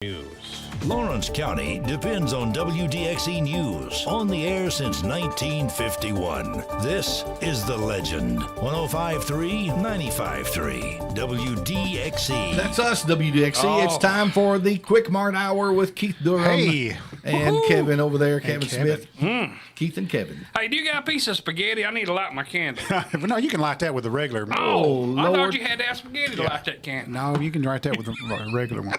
News. Lawrence County depends on WDXE News, on the air since 1951. This is The Legend. 105.3, 95.3, WDXE. That's us, WDXE. It's time for the QuikMart Hour with Keith Durham. Hey. And Woo-hoo. Kevin over there, Kevin Kevin. Smith. Keith and Kevin. Hey, do you got a piece of spaghetti? I need to light my candle. No, you can light that with a regular. Oh, I thought Lord. you had to have spaghetti to light that candle. No, you can light that with a regular one.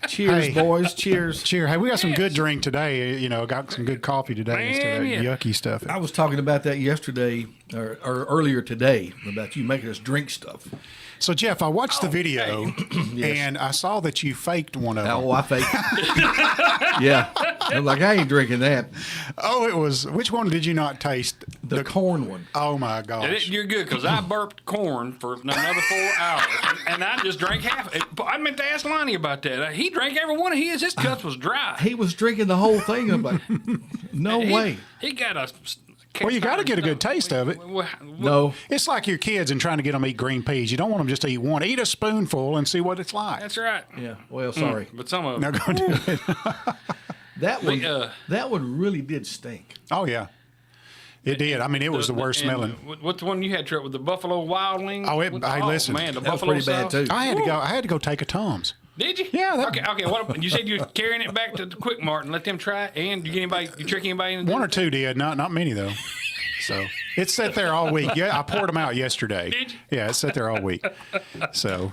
Cheers, Hey. boys. Cheers. Cheers. Hey, we got some good drink today. You know, got some good coffee today Man, instead of yeah. yucky stuff. I was talking about that yesterday or earlier today about you making us drink stuff. So, Jeff, I watched the video, Yes. and I saw that you faked one of them. Oh, I faked. Yeah. I'm like, I ain't drinking that. Oh, it was. Which one did you not taste? The corn one. Oh my gosh! You're good, because I burped corn for another 4 hours, and I just drank half. I meant to ask Lonnie about that. He drank every one of his. His cup was dry. He was drinking the whole thing. I'm like, no way. He got a... Well, you got to get a good taste of it. No. It's like your kids and trying to get them to eat green peas. You don't want them just to eat one. Eat a spoonful and see what it's like. That's right. Yeah. Well, sorry. But some of Now them... go do it. That one really did stink. Oh yeah, it did. I mean, it was the worst smelling. What's the one you had trouble with? The Buffalo Wild Wings? Oh, listen. Man, the That was Buffalo pretty bad, sauce? too. I had to go take a Tums. Did you? Yeah, Okay. What you said you were carrying it back to the QuikMart and let them try it, and you trick anybody into One or two did, not many though. So it sat there all week. Yeah, I poured them out yesterday. Did you? Yeah, it sat there all week. So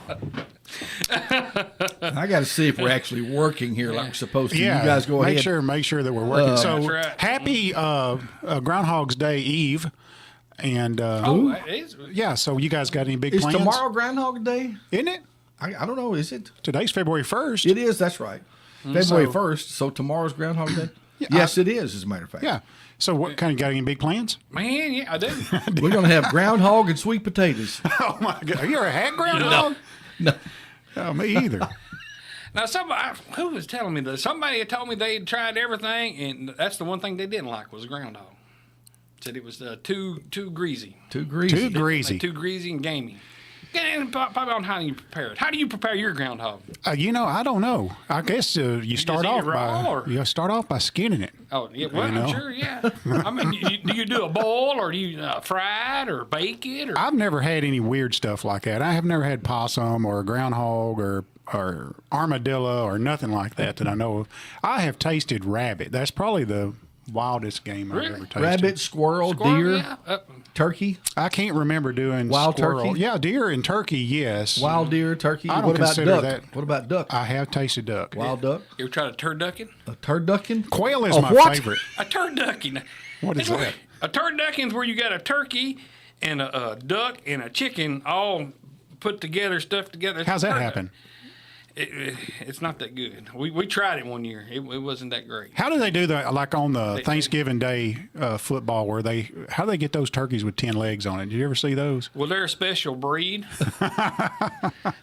I got to see if we're actually working here like we're supposed to. yeah, You guys go ahead. Make sure that we're working. So That's right. happy Groundhog's Day Eve, and it is. yeah. So you guys got any big Is plans? tomorrow Groundhog Day? Isn't it? I don't know. Is it? Today's February 1st. It is. That's right. February So- 1st. So tomorrow's Groundhog Day? Yes, it is, as a matter of fact. Yeah. So what kind of got any big plans? Man, yeah, I do. We're going to have groundhog and sweet potatoes. Oh my God! Are you a hat groundhog? No. Oh, me either. Now, who was telling me this? Somebody had told me they'd tried everything, and that's the one thing they didn't like was groundhog. Said it was too greasy. Too greasy. Too greasy. Too greasy and gamey. And probably on how you prepare it. How do you prepare your groundhog? You know, I don't know. I guess you start eat it off raw, by or- you start off by skinning it. Oh, yeah, well, You know? I'm sure, yeah. I mean, do you do a boil, or do you fry it, or bake it? Or? I've never had any weird stuff like that. I have never had possum or groundhog or armadillo or nothing like that I know of. I have tasted rabbit. That's probably the wildest game I've Really? ever tasted. Rabbit, squirrel, Squirrel, deer, yeah. turkey, I can't remember doing Wild squirrel. turkey? Yeah, deer and turkey, yes. wild deer, turkey. I don't What about consider duck? that- What about duck? I have tasted duck. Wild duck? You ever tried a turducken? A turducken? Quail is A my what? favorite. A turducken. What is It's where- that? A turducken's where you got a turkey and a duck and a chicken all put together, stuffed together. How's that happen? It's not that good. We tried it one year. It wasn't that great. How do they do that? Like on the Thanksgiving Day football, how do they get those turkeys with 10 legs on it? Did you ever see those? Well, they're a special breed.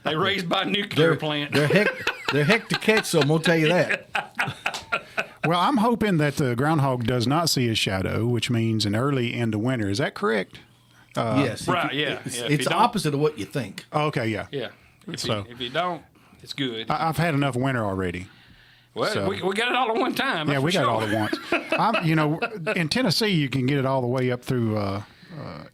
They raised by a nuclear plant. They're heck to catch, so I'm going to tell you that. Well, I'm hoping that the groundhog does not see his shadow, which means an early end of winter. Is that correct? Yes. Right, yeah. It's, Yeah, if it's you the don't- opposite of what you think. Oh, okay, yeah. Yeah. If So- you don't, it's good. I've had enough winter already. Well, so- we got it all at one time. Yeah, that's we for got it all sure. at once. In Tennessee, you can get it all the way up through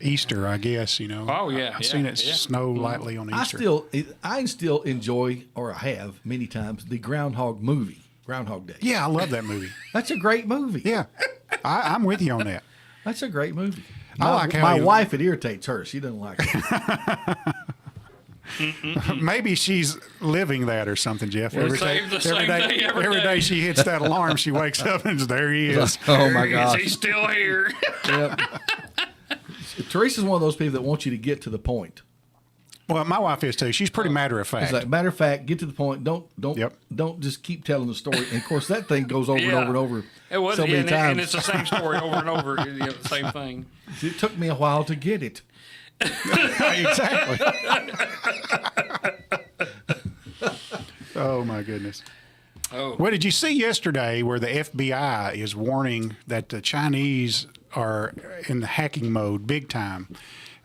Easter, I guess. Oh, yeah, I've seen yeah, it yeah. snow lightly on I Easter. still enjoy, or I have many times, the Groundhog movie, Groundhog Day. Yeah, I love that movie. That's a great movie. Yeah, I'm with you on that. That's a great movie. I like how my you- wife, it irritates her. She doesn't like it. Maybe she's living that or something, Jeff. Well, same day, every day. she hits that alarm, she wakes up and there he is. Oh, my Is gosh. he still here? Yep. Teresa's one of those people that wants you to get to the point. Well, my wife is too. She's pretty matter of It's fact. like, matter of fact, get to the point. Don't Yep. don't just keep telling the story. And of course, that thing goes over and Yeah. over and over It was, so many and times. it's the same story over and over. The same thing. It took me a while to get it. Exactly. Oh my goodness. Oh, Well, did you see yesterday where the FBI is warning that the Chinese are in the hacking mode big time?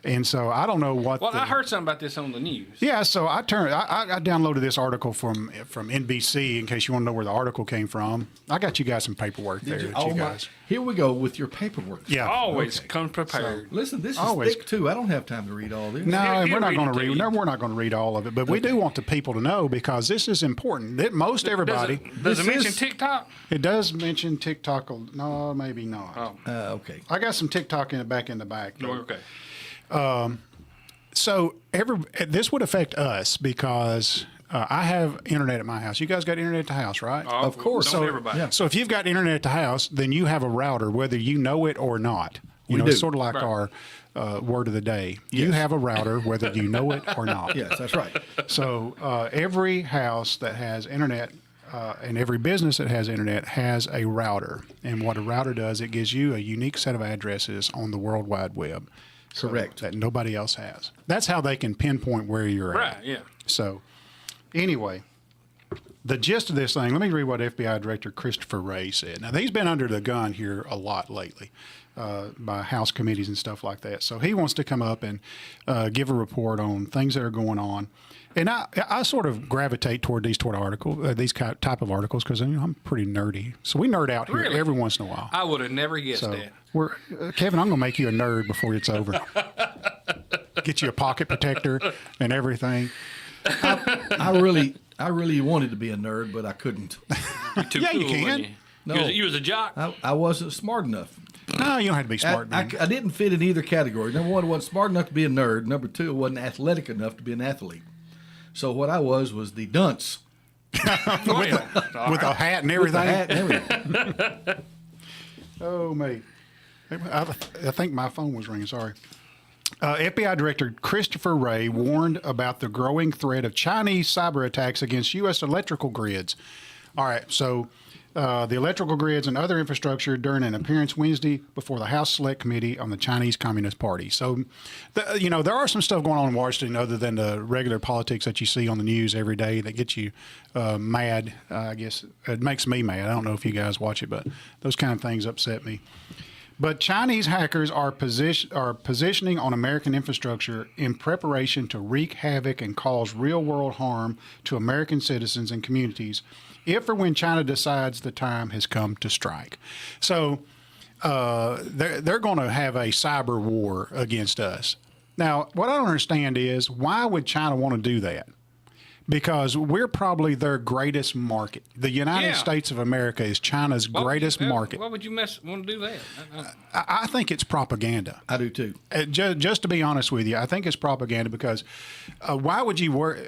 And so I don't know what. Well, I heard something about this on the news. Yeah, so I downloaded this article from NBC in case you want to know where the article came from. I got you guys some paperwork there. Here we go with your paperwork. Yeah, Always come prepared. So, listen, this is Always. thick too. I don't have time to read all this. No, and we're not He'll going to read it read. to you. No, we're not going to read all of it, but we do want the people to know because this is important. That most everybody. Does it This mention is- TikTok? It does mention TikTok. No, maybe not. Oh, Okay. I got some TikTok in the back. though. okay. So this would affect us because I have internet at my house. You guys got internet at the house, right? Of course. Don't So, everybody. yeah. So if you've got internet at the house, then you have a router, whether you know it or not. We It's do. sort of like Right. our word of the day. You have a router, whether you know it or not. Yes, that's right. So every house that has internet and every business that has internet has a router. And what a router does, it gives you a unique set of addresses on the World Wide Web. Correct. That nobody else has. That's how they can pinpoint where you're Right, at. yeah. So, anyway, the gist of this thing, let me read what FBI Director Christopher Wray said. Now, he's been under the gun here a lot lately by House committees and stuff like that. So, he wants to come up and give a report on things that are going on. And I sort of gravitate toward these type of articles because I'm pretty nerdy. So, we nerd out here Really? every once in a while. I would have never guessed So that. Kevin, I'm gonna make you a nerd before it's over. Get you a pocket protector and everything. I really wanted to be a nerd, but I couldn't. You're too Yeah, you cool, can. wasn't you? No. You was a jock. I wasn't smart enough. No, you don't have to be smart. I man. didn't fit in either category. Number one, I wasn't smart enough to be a nerd. Number two, I wasn't athletic enough to be an athlete. So what I was the dunce with a hat and with the everything. hat and everything. Oh, mate. I think my phone was ringing. Sorry. FBI Director Christopher Wray warned about the growing threat of Chinese cyber attacks against U.S. electrical grids. All right, so the electrical grids and other infrastructure during an appearance Wednesday before the House Select Committee on the Chinese Communist Party. So, there are some stuff going on in Washington other than the regular politics that you see on the news every day that gets you mad. I guess it makes me mad. I don't know if you guys watch it, but those kind of things upset me. But Chinese hackers are positioning on American infrastructure in preparation to wreak havoc and cause real-world harm to American citizens and communities if or when China decides the time has come to strike. So they're going to have a cyber war against us. Now, what I don't understand is why would China want to do that? Because we're probably their greatest market. The United States of America is China's greatest market. Why would you want to do that? I think it's propaganda. I do too. Just to be honest with you, I think it's propaganda because why would you work?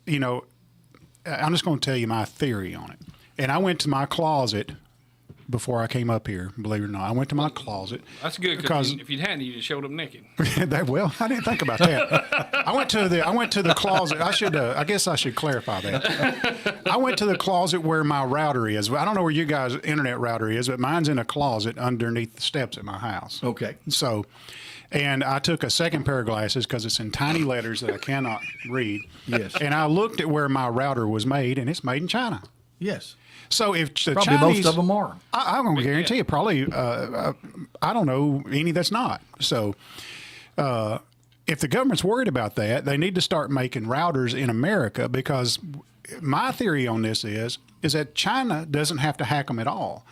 I'm just going to tell you my theory on it. And I went to my closet before I came up here. Believe it or not, I went to my closet. That's good because if you hadn't, you just showed up naked. Well, I didn't think about that. I went to the closet. I guess I should clarify that. I went to the closet where my router is. I don't know where you guys' internet router is, but mine's in a closet underneath the steps at my house. Okay. So, and I took a second pair of glasses because it's in tiny letters that I cannot read. Yes. And I looked at where my router was made, and it's made in China. Yes. So if the Probably Chinese, most of them are. I'm going to guarantee you probably, I don't know any that's not. So if the government's worried about that, they need to start making routers in America because my theory on this is that China doesn't have to hack them at all.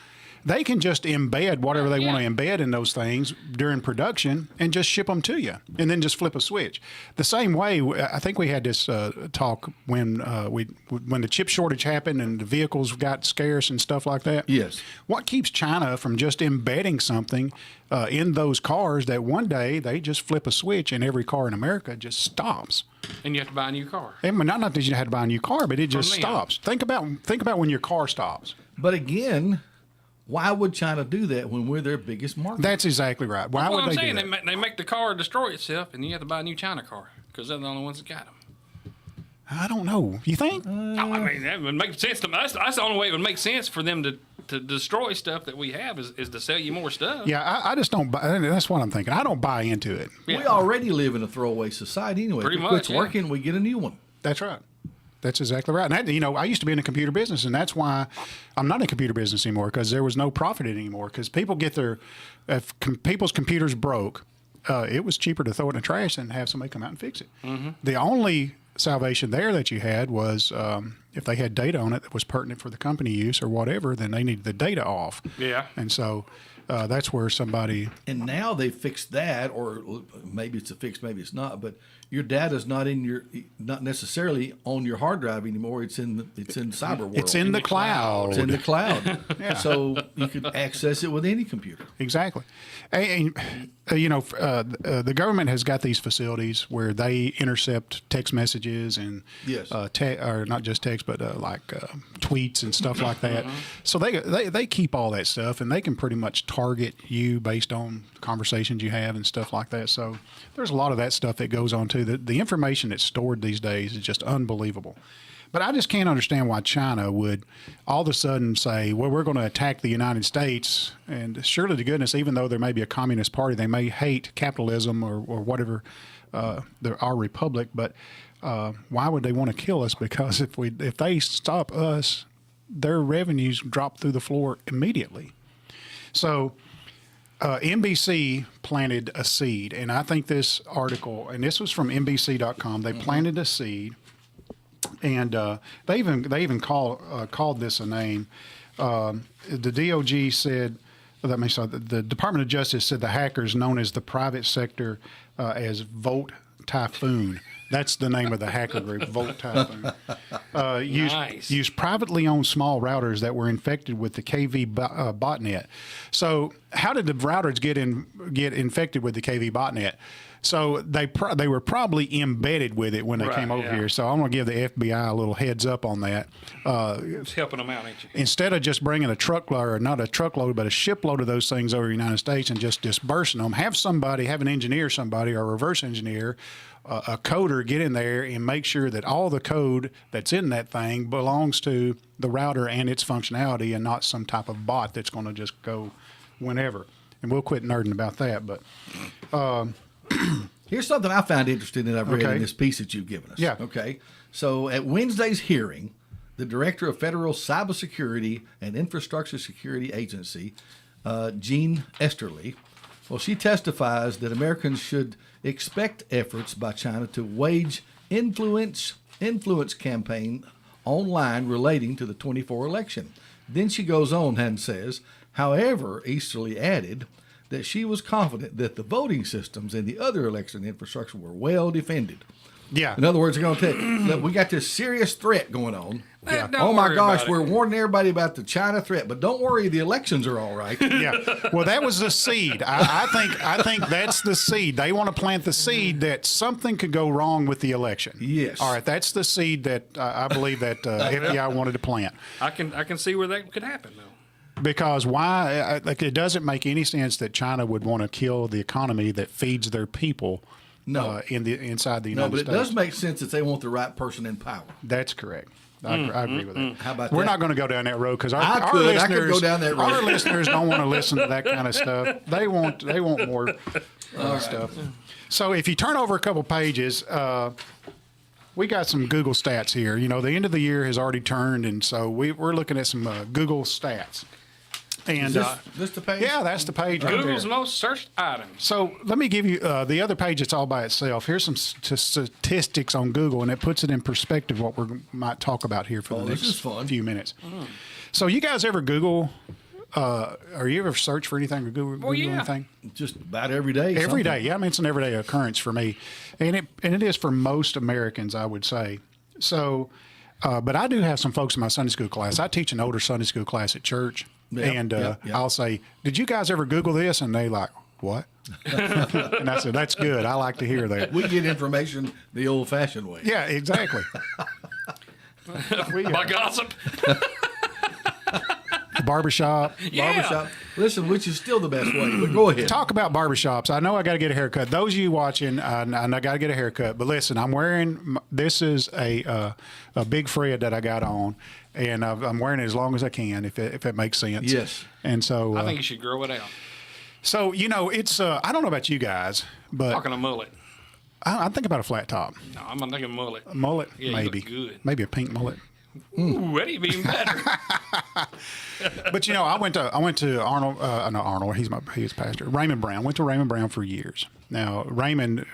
They can just embed whatever they want to embed in those things during production and just ship them to you and then just flip a switch. The same way, I think we had this talk when the chip shortage happened and the vehicles got scarce and stuff like that. Yes. What keeps China from just embedding something in those cars that one day they just flip a switch and every car in America just stops? And you have to buy a new car. And not that you had to buy a new car, but it just them. stops. Think about when your car stops. But again, why would China do that when we're their biggest market? That's exactly right. Why Well, would I'm they saying do that? they make the car destroy itself, and you have to buy a new China car because they're the only ones that got them. I don't know. You think? I mean, that would make sense to me. That's the only way it would make sense for them to destroy stuff that we have is to sell you more stuff. Yeah, I just don't buy. That's what I'm thinking. I don't buy into it. Yeah. We already live in a throwaway society anyway. Pretty if it quits much, yeah. working, we get a new one. That's right. That's exactly right. And I used to be in the computer business, and that's why I'm not in the computer business anymore because there was no profit in it anymore. Because people get people's computers broke, it was cheaper to throw it in the trash than have somebody come out and fix it. The only salvation there that you had was if they had data on it that was pertinent for the company use or whatever, then they needed the data off. Yeah. And so that's where somebody. And now they fixed that, or maybe it's a fix, maybe it's not. But your data's not necessarily on your hard drive anymore. It's in cyber world. It's in the cloud. It's in the cloud. Yeah. So you can access it with any computer. Exactly. And the government has got these facilities where they intercept text messages and Yes. or not just text, but tweets and stuff like that. So they keep all that stuff, and they can pretty much target you based on conversations you have and stuff like that. So there's a lot of that stuff that goes on too. The information that's stored these days is just unbelievable. But I just can't understand why China would all of a sudden say, well, we're going to attack the United States. And surely to goodness, even though there may be a communist party, they may hate capitalism or whatever, our republic. But why would they want to kill us? Because if they stop us, their revenues drop through the floor immediately. So NBC planted a seed. And I think this article, and this was from NBC.com, they planted a seed. And they even called this a name. The DOJ said, the Department of Justice said the hackers known as the private sector as Volt Typhoon. That's the name of the hacker group, Volt Typhoon. Used privately owned small routers that were infected with the KV botnet. So how did the routers get infected with the KV botnet? So they were probably embedded with it when they came over here. So I'm going to give the FBI a little heads up on that. It's helping them out, ain't you? Instead of just bringing a truckload, or not a truckload, but a shipload of those things over the United States and just dispersing them, have an engineer, or a reverse engineer, a coder get in there and make sure that all the code that's in that thing belongs to the router and its functionality and not some type of bot that's going to just go whenever. And we'll quit nerding about that, but... Here's something I found interesting that I've read Okay. in this piece that you've given us. Yeah. Okay. So at Wednesday's hearing, the Director of Federal Cybersecurity and Infrastructure Security Agency, Jean Esterly, she testifies that Americans should expect efforts by China to wage influence campaign online relating to the 24 election. Then she goes on and says, however, Easterly added that she was confident that the voting systems and the other election infrastructure were well defended. Yeah. In other words, they're going to tell you, look, we got this serious threat going on. Yeah. Oh my gosh, we're warning everybody about the China threat, but don't worry, the elections are all right. Yeah. Well, that was the seed. I think that's the seed. They want to plant the seed that something could go wrong with the election. Yes. All right. That's the seed that I believe that FBI wanted to plant. I can see where that could happen though. Because why? It doesn't make any sense that China would want to kill the economy that feeds their people. No. Inside the United No, but States. it does make sense that they want the right person in power. That's correct. I agree with that. How about We're that? not going to go down that road because I could go down that road. Our listeners don't want to listen to that kind of stuff. They want more stuff. So if you turn over a couple pages, we got some Google stats here. You know, the end of the year has already turned, and so we're looking at some Google stats. And Is this the page? yeah, that's the page. Right Google's there. most searched items. So let me give you the other page that's all by itself. Here's some statistics on Google, and it puts it in perspective what we might talk about here for the this is next fun. few minutes. So you guys ever Google, or you ever search for anything or Google yeah. anything? Just about every day. Every something. day, yeah. I mean, it's an everyday occurrence for me, and it is for most Americans, I would say. So, but I do have some folks in my Sunday school class. I teach an older Sunday school class at church. And I'll say, did you guys ever Google this? And they like, what? And I said, that's good. I like to hear that. We get information the old-fashioned way. Yeah, exactly. By gossip. Barbershop. Barbershop. Listen, which is still the best way, but go ahead. Talk about barbershops. I know I got to get a haircut. Those of you watching, I got to get a haircut. But listen, I'm wearing, this is a big Fred that I got on. And I'm wearing it as long as I can, if it makes sense. Yes. And so I think you should grow it out. So you know, it's I don't know about you guys, but Talking a mullet. I think about a flat top, No, I'm thinking mullet. a mullet, Yeah, you maybe, look good. maybe a pink mullet. Ooh, that'd be even better. But I went to Arnold. No, Arnold. He's pastor. Raymond Brown. Went to Raymond Brown for years. Now Raymond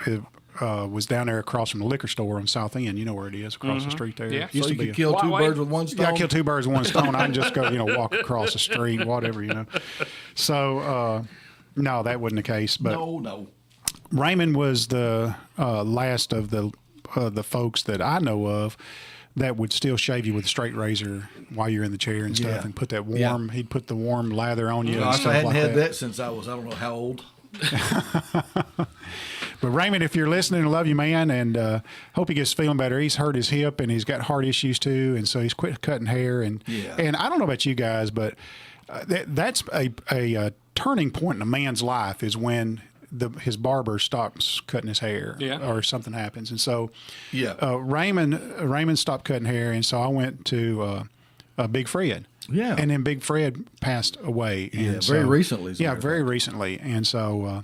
was down there across from the liquor store on South End. You know where it is, across the street there. Yeah. Used So to you be could kill two Why- birds with one stone. Yeah, I kill two birds with one stone. I can just go, walk across the street, whatever. So no, that wasn't the case. But No. Raymond was the last of the folks that I know of that would still shave you with a straight razor while you're in the chair and stuff, Yeah. and put that warm. Yeah. He'd put the warm lather on you. and Gosh, stuff I hadn't like had that since I don't know how old. But Raymond, if you're listening, I love you, man, and hope he gets feeling better. He's hurt his hip and he's got heart issues too, and so he's quit cutting hair. And I don't know about you guys, but that's a turning point in a man's life is when his barber stops cutting his hair, or something happens. And so, Raymond stopped cutting hair, and so I went to Big Fred. Yeah. And then Big Fred passed away. Yeah, and very recently, as a Yeah, matter of very recently. And so,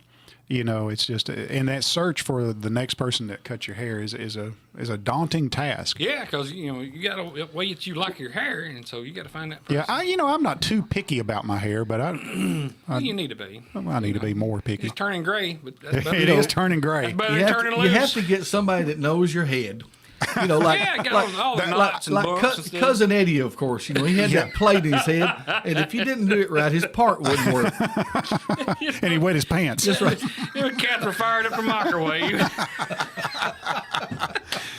it's just, and that search for the next person that cuts your hair is a daunting task. Yeah, because you got to way that you like your hair, and so you got to find that person. Yeah, I'm not too picky about my hair, but Well, you need to be. I need to be more picky. It's turning gray, but that's better. It is turning gray. That's better You than have, turning to, loose. you have to get somebody that knows your head. Like Yeah, got all the knots and bumps and stuff. Cousin Eddie, of course. He had that plate in his head, and if you didn't do it right, his part wouldn't work. And he wet his pants. That's right. Cats were fired up from microwave.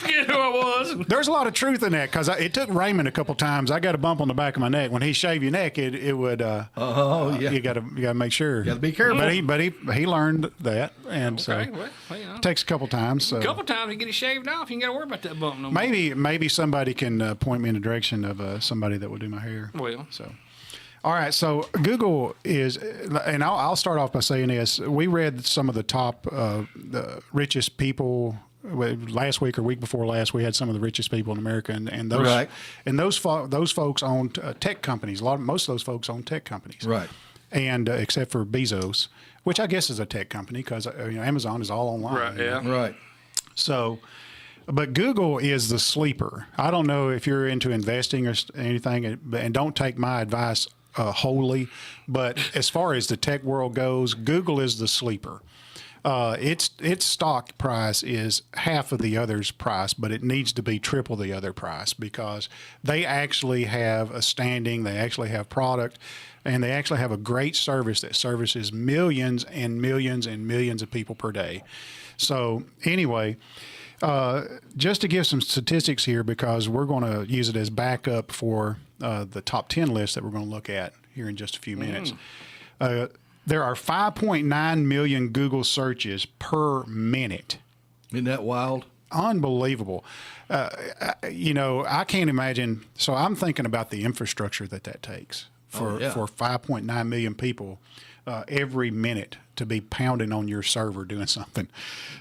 Forget who I was. There's a lot of truth in that because it took Raymond a couple times. I got a bump on the back of my neck. When he shaved your neck, it would. You got to make sure. Gotta be careful. But he learned that, and Okay, so well, it takes a couple times. So a couple times you get it shaved off, you ain't got to worry about that bump no more. maybe somebody can point me in the direction of somebody that will do my hair. Well. So. All right, so Google is, and I'll start off by saying this. We read some of the top, the richest people last week or week before last. We had some of the richest people in America, and those Right. and those folks own tech companies. Most of those folks own tech companies, Right. And except for Bezos, which I guess is a tech company because Amazon is all online. Right, yeah. Right. So. But Google is the sleeper. I don't know if you're into investing or anything, and don't take my advice wholly. But as far as the tech world goes, Google is the sleeper. Its stock price is half of the other's price, but it needs to be triple the other price because they actually have a standing, they actually have product, and they actually have a great service that services millions and millions and millions of people per day. So anyway. Just to give some statistics here, because we're going to use it as backup for the top 10 list that we're going to look at here in just a few minutes. There are 5.9 million Google searches per minute. Isn't that wild? Unbelievable. I can't imagine. So I'm thinking about the infrastructure that takes for 5.9 million people every minute to be pounding on your server doing something.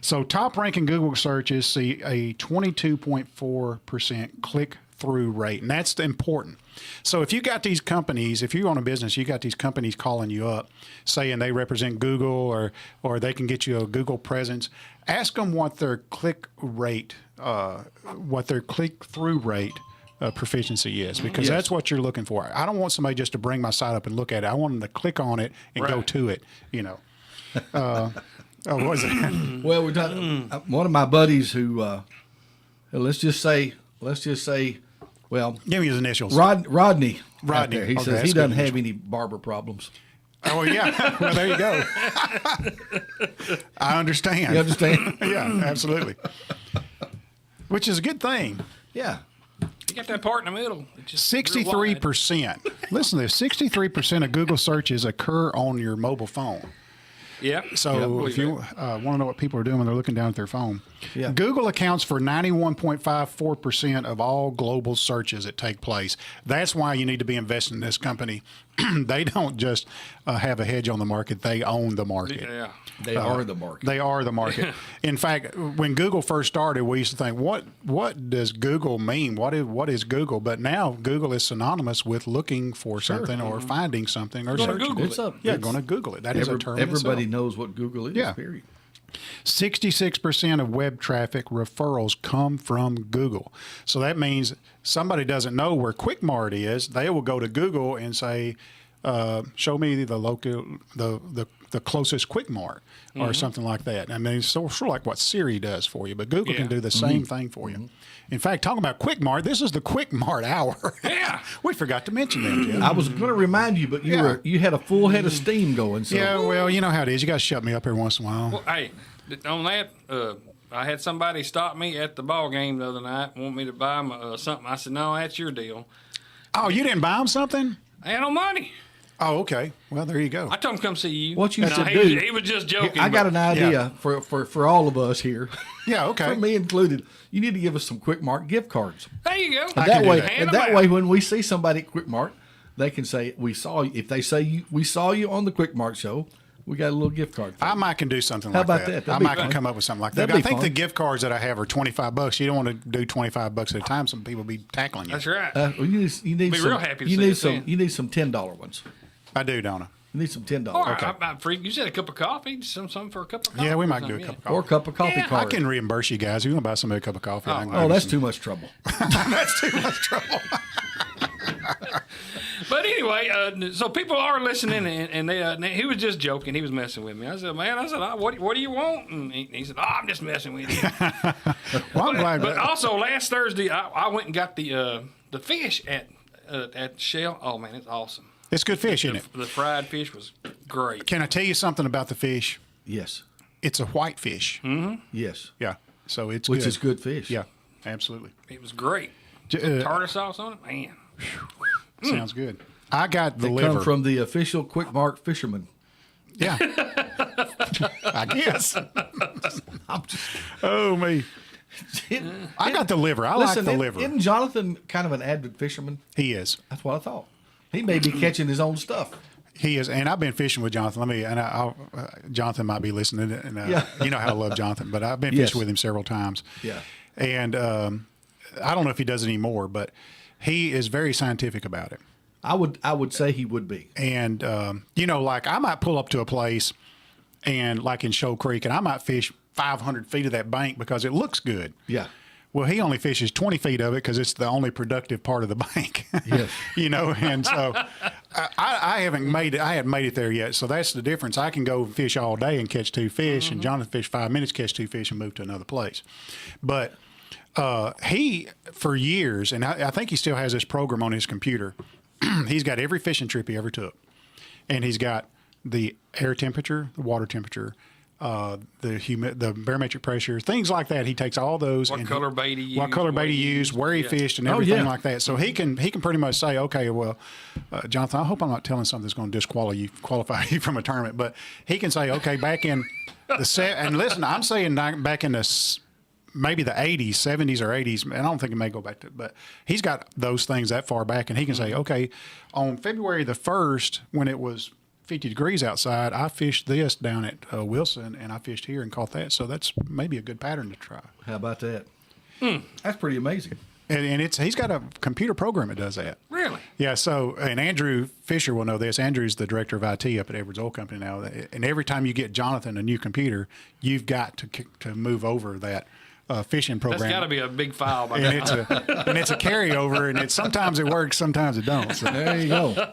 So top ranking Google searches see a 22.4% click-through rate, and that's important. So if you got these companies, if you own a business, you got these companies calling you up saying they represent Google or they can get you a Google presence, ask them what their click-through rate proficiency is, because that's what you're looking for. I don't want somebody just to bring my site up and look at it. I want them to click on it and go to it, what was it? Well, we're talking. One of my buddies who, let's just say, well, Give me his initials. Rodney. out Rodney. there. He Okay, says that's he good doesn't news. have any barber problems. Oh, yeah. Well, there you go. I understand. You understand? Yeah, absolutely. Which is a good thing. Yeah. You got that part in the middle. It's just real wide. 63%. Listen to this. 63% of Google searches occur on your mobile phone. Yep. So if you want to know what people are doing when they're looking down at their phone, Yeah. Google accounts for 91.54% of all global searches that take place. That's why you need to be investing in this company. They don't just have a hedge on the market. They own the market. Yeah. They are the market. They are the market. In fact, when Google first started, we used to think, what does Google mean? What is Google? But now Google is synonymous with looking for something or finding something or Gonna searching. Google It's it. up. Yeah, It's- going to Google it. That is a term. Everybody itself. knows what Google is. Yeah. Period. 66% of web traffic referrals come from Google. So that means somebody doesn't know where QuikMart is. They will go to Google and say, show me the closest QuikMart or something like that. I mean, it's sort of like what Siri does for you, but Google can do the same thing for you. In fact, talking about QuikMart, this is the QuikMart hour. Yeah. We forgot to mention that, Jim. I was going to remind you, but you had a full head of steam going. So. Yeah, well, you know how it is. You got to shut me up every once in a while. Well, hey, on that, I had somebody stop me at the ball game the other night, want me to buy them something. I said, no, that's your deal. Oh, you didn't buy them something? I had no money. Oh, okay. Well, there you go. I told him come see you. What you No, should he do? he was just joking. I got but- an idea for all of us here. Yeah, okay. For me included. You need to give us some QuikMart gift cards. There you go. And that way, Hand and them that out. way, when we see somebody at QuikMart, they can say we saw you. If they say we saw you on the QuikMart show, we got a little gift card. For I you. might can do something How like about that. that? I That'd be might can fun. come up with something like that. That'd I be think fun. the gift cards that I have are $25. You don't want to do $25 at a time. Some people be tackling you. That's right. Well, you need Be some, real happy to you see need us some. then. You need some $10 ones. I do, don't I? You need some $10. Or Okay. you said a cup of coffee, something for a cup of coffee. Yeah, we or might do a something, cup of yeah. coffee. Or a cup of coffee Yeah, I I card. can reimburse you guys. If you want to buy somebody a cup of coffee, I can buy Oh, you that's some. too much trouble. That's too much trouble. But anyway, so people are listening, and he was just joking. He was messing with me. I said, man, what do you want? And he said, oh, I'm just messing with you. Well, I'm glad. But also last Thursday, I went and got the fish at Shell. Oh man, it's awesome. It's good fish, isn't it? The fried fish was great. Can I tell you something about the fish? Yes. It's a white fish. Yes. Yeah. So it's Which good. is good fish. Yeah, absolutely. It was great. Tartar sauce on it, man. Sounds good. I got the They liver. come from the official QuikMart fisherman. Yeah. I guess. I'm just, Oh, me. I got the liver. I like the liver. Isn't Jonathan kind of an avid fisherman? He is. That's what I thought. He may be catching his own stuff. He is, and I've been fishing with Jonathan. Jonathan might be listening, and Yeah. you know how I love Jonathan, but I've been Yes. fishing with him several times. Yeah. And I don't know if he does it anymore, but he is very scientific about it. I would say he would be. And like I might pull up to a place, and like in Shoal Creek, and I might fish 500 feet of that bank because it looks good. Yeah. Well, he only fishes 20 feet of it because it's the only productive part of the bank. Yes. And so I haven't made it. I haven't made it there yet. So that's the difference. I can go fish all day and catch 2 fish, and Jonathan fish 5 minutes, catch 2 fish, and move to another place. But he, for years, and I think he still has this program on his computer. He's got every fishing trip he ever took, and he's got the air temperature, the water temperature, the barometric pressure, things like that. He takes all those. What and color bait he used, what color bait he used, where he fished, and everything like that. So he can pretty much say, okay, well, Jonathan, I hope I'm not telling something that's going to disqualify you from a tournament, but he can say, okay, back in the set, and listen, I'm saying back in the maybe the 80s, 70s or 80s, and I don't think it may go back to, but he's got those things that far back, and he can say, okay, on February the 1st, when it was 50 degrees outside, I fished this down at Wilson, and I fished here and caught that. So that's maybe a good pattern to try. How about that? That's pretty amazing. And he's got a computer program that does that. Really? Yeah. So, and Andrew Fisher will know this. Andrew's the director of IT up at Edwards Oil Company now. And every time you get Jonathan a new computer, you've got to move over that fishing program. That's got to be a big file by and now. it's a carryover, and sometimes it works, sometimes it don't. So. There you go.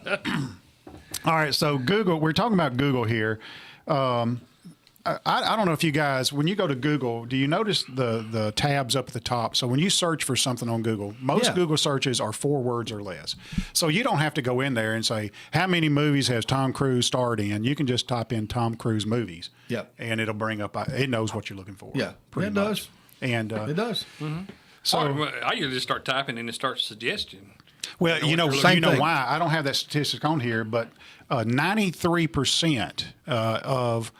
All right, so Google, we're talking about Google here. I don't know if you guys, when you go to Google, do you notice the tabs up at the top? So when you search for something on Google, most Google searches are 4 words or less. So you don't have to go in there and say, how many movies has Tom Cruise starred in? You can just type in Tom Cruise movies. Yep. And it'll bring up, it knows what you're looking for. Yeah, pretty it much. does. And It does. so, I usually just start typing and it starts suggesting. well, Same thing. why? I don't have that statistic on here, but 93% of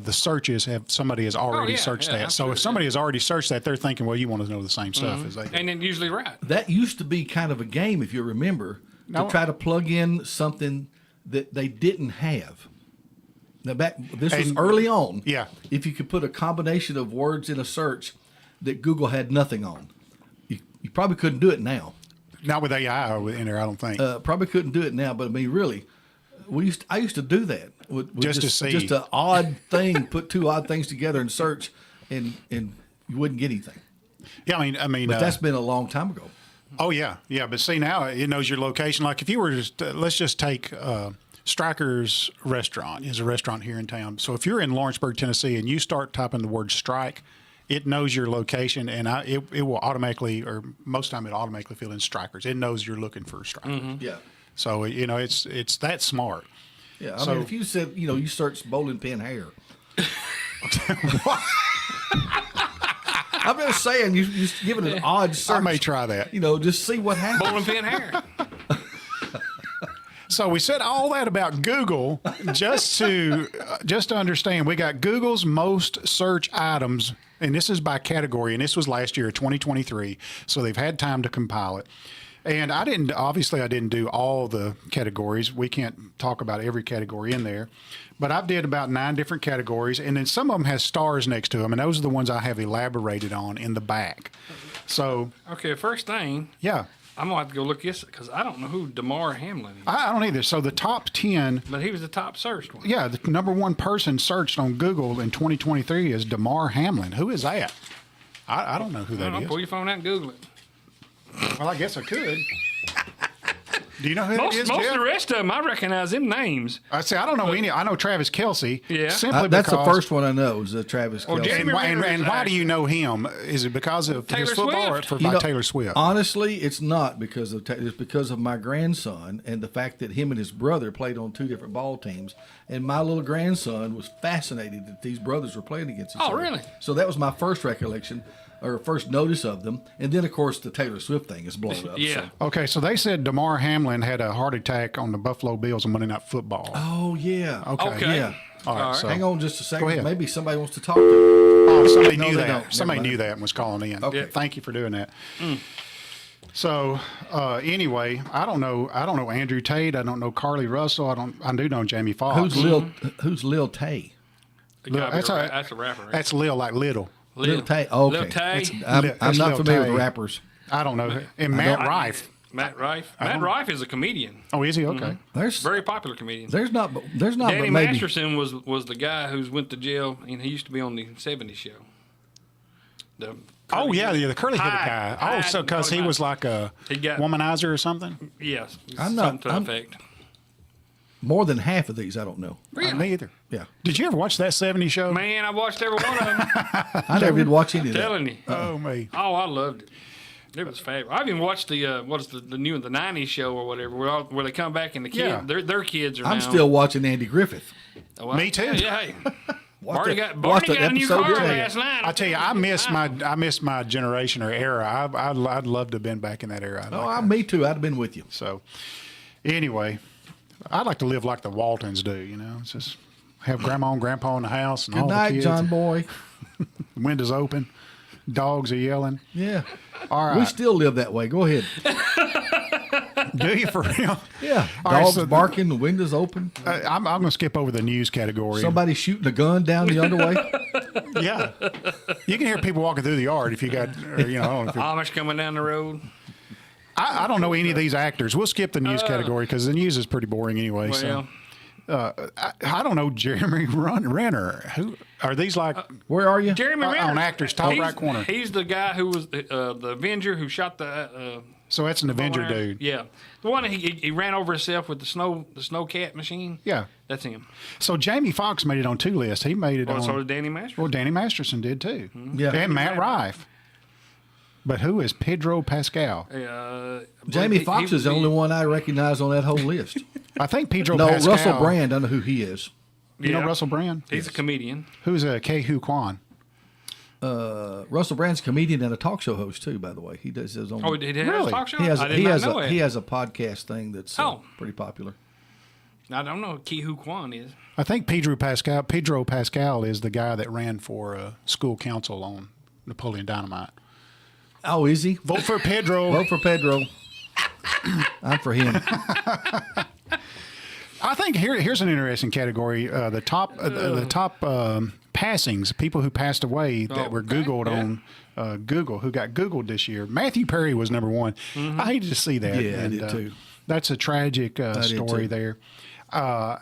the searches somebody has already searched that. So if somebody has already searched that, they're thinking, well, you want to know the same stuff as they do. And then usually right. That used to be kind of a game, if you remember, to try to plug in something that they didn't have. Now, this was early on. Yeah. If you could put a combination of words in a search that Google had nothing on, you probably couldn't do it now. Not with AI in there, I don't think. Probably couldn't do it now, but I mean, really, I used to do that with Just to see. just an odd thing, put two odd things together and search, and you wouldn't get anything. Yeah, I mean, But that's been a long time ago. oh yeah. But see now it knows your location. Like if you were just let's just take Striker's Restaurant is a restaurant here in town. So if you're in Lawrenceburg, Tennessee, and you start typing the word strike, it knows your location, and it will automatically, or most time it automatically fill in Strikers. It knows you're looking for Strikers. Yeah. So it's that smart. Yeah. I mean, if you said, you search bowling pin hair. I'm just saying, you give it an odd search. I may try that. Just see what happens. Bowling pin hair. So we said all that about Google just to understand. We got Google's most search items, and this is by category, and this was last year, 2023. So they've had time to compile it. And I didn't do all the categories. We can't talk about every category in there, but I did about 9 different categories, and then some of them has stars next to them, and those are the ones I have elaborated on in the back. So Okay, first thing, yeah. I'm going to have to go look this because I don't know who Damar Hamlin is. I don't either. So the top 10, But he was the top searched one. yeah, the number one person searched on Google in 2023 is Damar Hamlin. Who is that? I don't know who that is. Pull your phone out and Google it. Well, I guess I could. Do you know who Most that is, of Jeff? the rest of them, I recognize them names. I say I don't know any. I know Travis Kelce. Yeah. Simply That's the because- first one I know is Travis Or Kelce. Jamie And why do Rivers, you know him? Is it because of Taylor his football or Swift. by Taylor Swift? Honestly, it's not because of it's because of my grandson and the fact that him and his brother played on 2 different ball teams, and my little grandson was fascinated that these brothers were playing against each Oh, other. really? So that was my first recollection or first notice of them, and then of course the Taylor Swift thing is blown up. Yeah. So. Okay, so they said Damar Hamlin had a heart attack on the Buffalo Bills on Monday Night Football. Oh yeah. Okay. Yeah. All right, so Hang on just a second. Go ahead. Maybe somebody wants to talk to you. oh, somebody No, knew they that. don't. Somebody Never knew mind. that and was calling in. Okay. Thank you for doing that. So anyway, I don't know Andrew Tate. I don't know Carly Russell. I do know Jamie Foxx. Who's Lil Tay? That's a rapper. Right? That's Lil like little. Lil Tay. Oh, okay. Lil Tay. I'm That's not Lil familiar Tay. with rappers. I don't know. And Matt Rife. Matt Rife. Matt Rife is a comedian. Oh, is he? Okay. There's Very popular comedian. Danny Danny but maybe. Masterson was the guy who went to jail, and he used to be on the 70s show. Oh yeah, the curly-headed guy. Oh, so because he was like a He got- womanizer or something. Yes, I'm not- something to I'm- that effect. More than half of these, I don't know. Me either. Yeah, Did you ever watch that '70s show? Man, I watched every one of them. I never did watch any of that. Telling you. Oh me. Oh, I loved it. It was fabulous. I've even watched the new the '90s show or whatever, where they come back and the kids, Yeah. their kids are. I'm now, still watching Andy Griffith. Well, Me too. Yeah, hey. Barney got watched that a new episode car today. last night. I tell you, I miss my generation or era. I'd love to have been back in that era. Me too. I'd have been with you. So, anyway, I'd like to live like the Waltons do. It's just have grandma and grandpa in the house and Good all the night, kids. John Boy. Windows open, dogs are yelling. Yeah. All right, We still live that way. Go ahead. do you for real? Yeah. All right, Dogs so- barking, the windows open. I'm going to skip over the news category. Somebody shooting a gun down the underway. Yeah, you can hear people walking through the yard if you got, I don't know if Amish coming down the road. I don't know any of these actors. We'll skip the news category because the news is pretty boring anyway. Well, I don't know Jeremy Renner. Who are these like Where are you? Jeremy on Renner. actors top He's- right corner? He's the guy who was the Avenger who shot the. So that's an Avenger dude. Yeah, the one he ran over himself with the snowcat machine. Yeah. That's him. So Jamie Foxx made it on 2 lists. He made it Well, on. so did Danny Master. Well, Danny Masterson did too. Yeah. And Matt Rife. But who is Pedro Pascal? Jamie Foxx is the only one I recognize on that whole list. I think Pedro No, Pascal. Russell Brand. I know who he is. You know Russell Brand? He's a comedian. Who's Kehu Kwan? Russell Brand's a comedian and a talk show host too. By the way, he does his own. Oh, did he have Really? a talk show? he has. I did He not has. know He it. has a podcast thing that's pretty popular. I don't know who Ki-Hu Kwan is. I think Pedro Pascal is the guy that ran for school council on Napoleon Dynamite. Oh, is he? Vote for Pedro. Vote for Pedro. I'm for him. I think here's an interesting category. The top passings, people who passed away that were Googled on Google, who got Googled this year. Matthew Perry was number one. I hated to see that. Yeah, I did too. That's a tragic story too. there.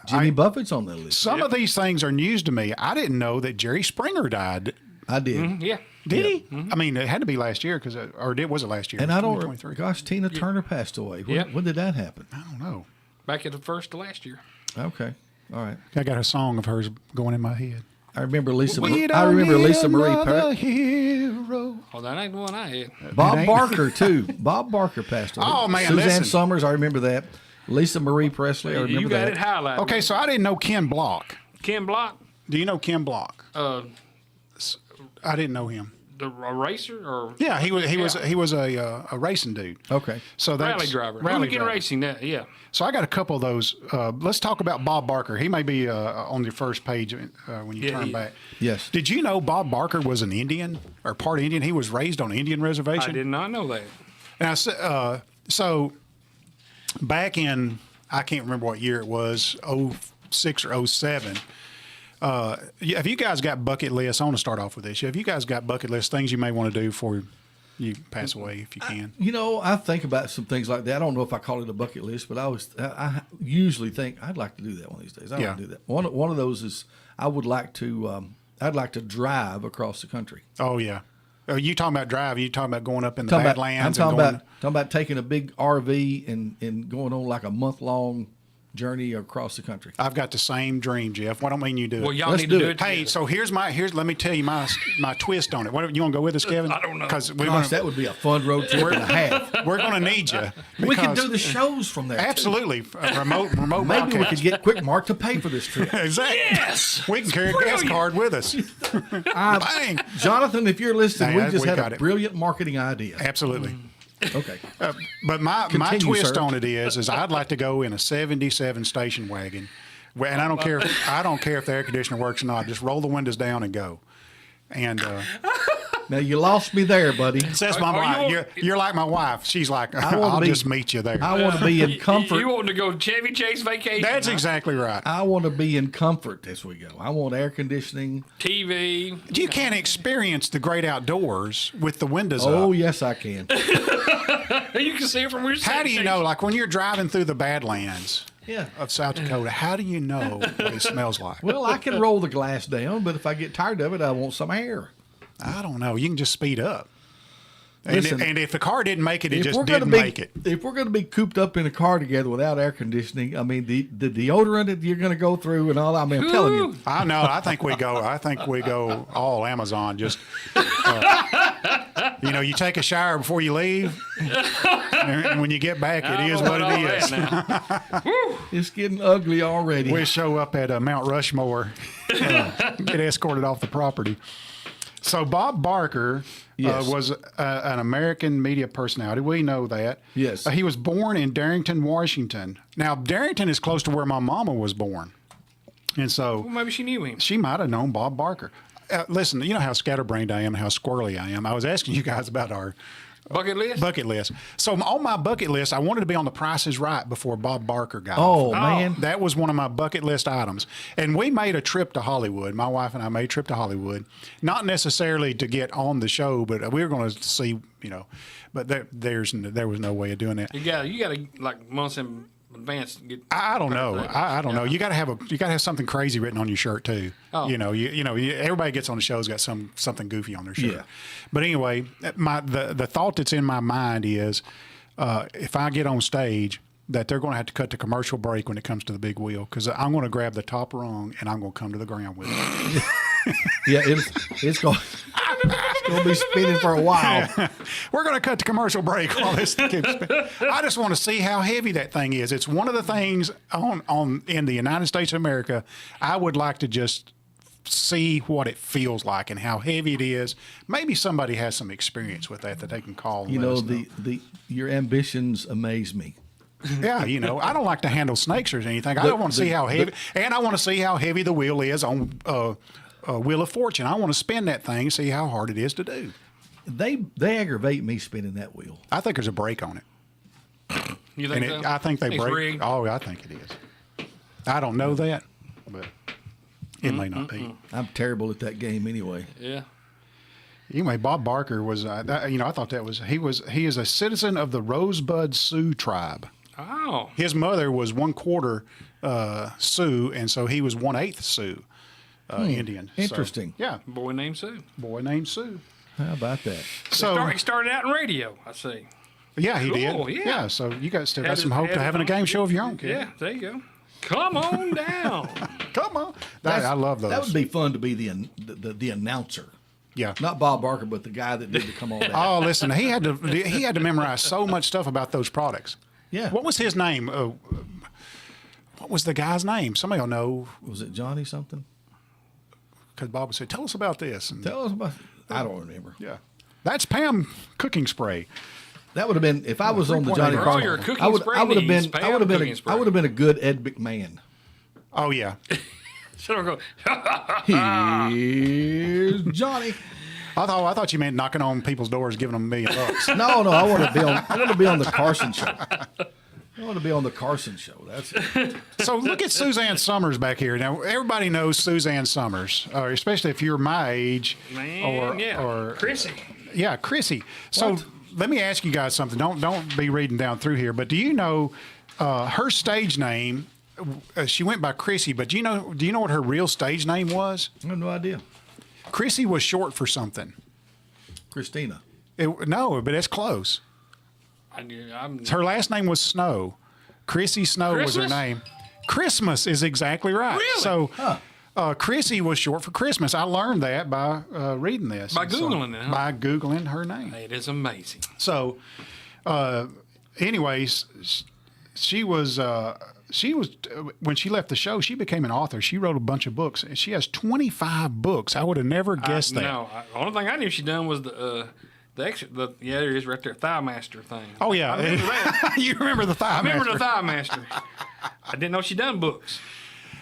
Jimmy Buffett's on that list. Some of these things are news to me. I didn't know that Jerry Springer died. I did. Yeah. Did he? I mean, it had to be last year was it last year? And I don't. 2023? Gosh, Tina Turner passed away. When, Yep. when did that happen? I don't know. Back at the first of last year. Okay. All right. I got a song of hers going in my head. I remember Lisa. We I don't remember need Lisa Marie. another hero. Oh, that ain't the one I had. Bob It ain't- Barker too. Bob Barker passed away. Oh, man, Suzanne listen. Summers. I remember that. Lisa Marie Presley. I remember You got that. it highlighted. Okay, so I didn't know Ken Block. Ken Block, Do you know Ken Block? uh, I didn't know him. the racer or Yeah, he was a racing dude. Okay. So that's rally driver. Rally Hooligan driver. racing. That yeah. So I got a couple of those. Let's talk about Bob Barker. He may be on your first page when you Yeah, turn he- back. Yes. Did you know Bob Barker was an Indian or part Indian? He was raised on an Indian I reservation. did not know that. And so back in, I can't remember what year it was, 06 or 07. Have you guys got bucket lists? I want to start off with this. Have you guys got bucket lists, things you may want to do before you pass away, if you can? You know, I think about some things like that. I don't know if I call it a bucket list, but I usually think I'd like to do that one of these days. I want to do that. One of those is I would like to. I'd like to drive across the country. Oh, yeah. Are you talking about driving? You talking about going up in the I'm Badlands? talking and about talking about taking a big RV and going on like a month-long journey across the country. I've got the same dream, Jeff. Why don't mean you do Well, it? y'all Let's need to do do it. it. Hey, together. so let me tell you my twist on it. What, you want to go with us, Kevin? I don't know. Because we're Gosh, going that would be a fun road trip and a half. we're going to need you. We could because- do the shows from there. too. Absolutely, remote Maybe we broadcast. could get QuikMart to pay for this trip. Exactly. Yes! We can carry a gas Brilliant. card with us. Bang. Jonathan, if you're listening, Hey, we just we had got a it. brilliant marketing idea. Absolutely. Okay. But my Continue, twist sir. on it is I'd like to go in a 77 station wagon. And I don't care if the air conditioner works or not. Just roll the windows down and go. And Now you lost me there, buddy. says my Are you- wife, you're like my wife. She's like, wanna I'll be- just meet you there. I want to be in comfort. You want to go Chevy Chase vacation? That's huh? exactly right. I want to be in comfort as we go. I want air conditioning. TV. You can't experience the great outdoors with the windows Oh, up. yes, I can. You can see it from where you're How do you sitting. know, like when you're driving through the Badlands Yeah. of South Dakota, how do you know what it smells like? Well, I can roll the glass down, but if I get tired of it, I want some air. I don't know. You can just speed up. And, Listen, and if the car didn't make it, it If just we're gonna didn't be, make it. if we're going to be cooped up in a car together without air conditioning, I mean the deodorant that you're going to go through and all. I mean, I'm telling you, I know. I think we go all Amazon. Just you take a shower before you leave, and when you get back, it is what it is. it's getting ugly already. We show up at Mount Rushmore, get escorted off the property. So Bob Barker Yes. was an American media personality. We know that. Yes. He was born in Darrington, Washington. Now, Darrington is close to where my mama was born. And so Well, maybe she knew him. she might have known Bob Barker. Listen, you know how scatterbrained I am and how squirrely I am. I was asking you guys about our Bucket list? bucket list. So on my bucket list, I wanted to be on The Price is Right before Bob Barker got Oh, off. man. That was one of my bucket list items. And we made a trip to Hollywood. My wife and I made a trip to Hollywood. Not necessarily to get on the show, but we were going to see, but there was no way of doing that. You got to like months in advance to get. I don't know. I don't know. You got to have something crazy written on your shirt too. Oh. Everybody gets on the show's got something goofy on their shirt. Yeah. But anyway, the thought that's in my mind is, if I get on stage, that they're going to have to cut the commercial break when it comes to the big wheel, because I'm going to grab the top rung and I'm going to come to the ground with it. Yeah, it's going to be spinning for a while. We're going to cut the commercial break while this keeps spinning. I just want to see how heavy that thing is. It's one of the things in the United States of America I would like to just see what it feels like and how heavy it is. Maybe somebody has some experience with that they can call. And You let know, us know. your ambitions amaze me. Yeah, I don't like to handle snakes or anything. I don't want to see how heavy, and I want to see how heavy the wheel is on Wheel of Fortune. I want to spin that thing and see how hard it is to do. They aggravate me spinning that wheel. I think there's a brake on it. You think And so? I think they It's break. rigged. Oh, I think it is. I don't know that, but it may not be. I'm terrible at that game anyway. Yeah. Anyway, Bob Barker was, I thought that was he is a citizen of the Rosebud Sioux tribe. Oh. His mother was 1/4 Sioux, and so he was 1/8 Sioux Indian. So, Interesting. yeah, Boy named Sue. boy named Sue. How about that? So He started out in radio, I see. yeah, he Cool, did. yeah. So you guys still Had got some his- hope had to his having a own- game show of your own, kid. Yeah, there you go. Come on down. Come on. I love those. That would be fun to be the announcer. yeah. Not Bob Barker, but the guy that did the Come On Down. Oh, listen, he had to memorize so much stuff about those products. Yeah. What was his name? What was the guy's name? Somebody will know, Was it Johnny something? because Bob would say, "Tell us about this." And, Tell us about. I don't remember. yeah, that's Pam cooking spray. That would have been if I was on the Johnny For all Carson. your cooking I would. spray I would have needs, been. Pam I would have been. cooking A, spray. I would have been a good Ed McMahon. Oh yeah, Should I go? Here's Johnny. I thought you meant knocking on people's doors, giving them $1 million. No, I want to be on. I want to be on the Carson show. I want to be on the Carson show. That's it. So look at Suzanne Summers back here. Now everybody knows Suzanne Summers, especially if you're my age, Man, or Chrissy. yeah, Chrissy. So What? let me ask you guys something. Don't be reading down through here. But do you know her stage name? She went by Chrissy, but do you know what her real stage name was? I have no idea. Chrissy was short for something. Christina. No, but it's close. Her last name was Snow. Chrissy Snow was her Christmas? name. Christmas is exactly right. Really? So Chrissy was short for Christmas. I learned that by reading this. By And so- Googling it, huh? By Googling her name. It is amazing. So, anyways, she was when she left the show, she became an author. She wrote a bunch of books. And she has 25 books. I would have never guessed that. No, the only thing I knew she done was the yeah, there it is right there, Thigh Master thing. Oh yeah, I remember that. you remember the Thigh I remember Master. the Thigh Master. I didn't know she done books.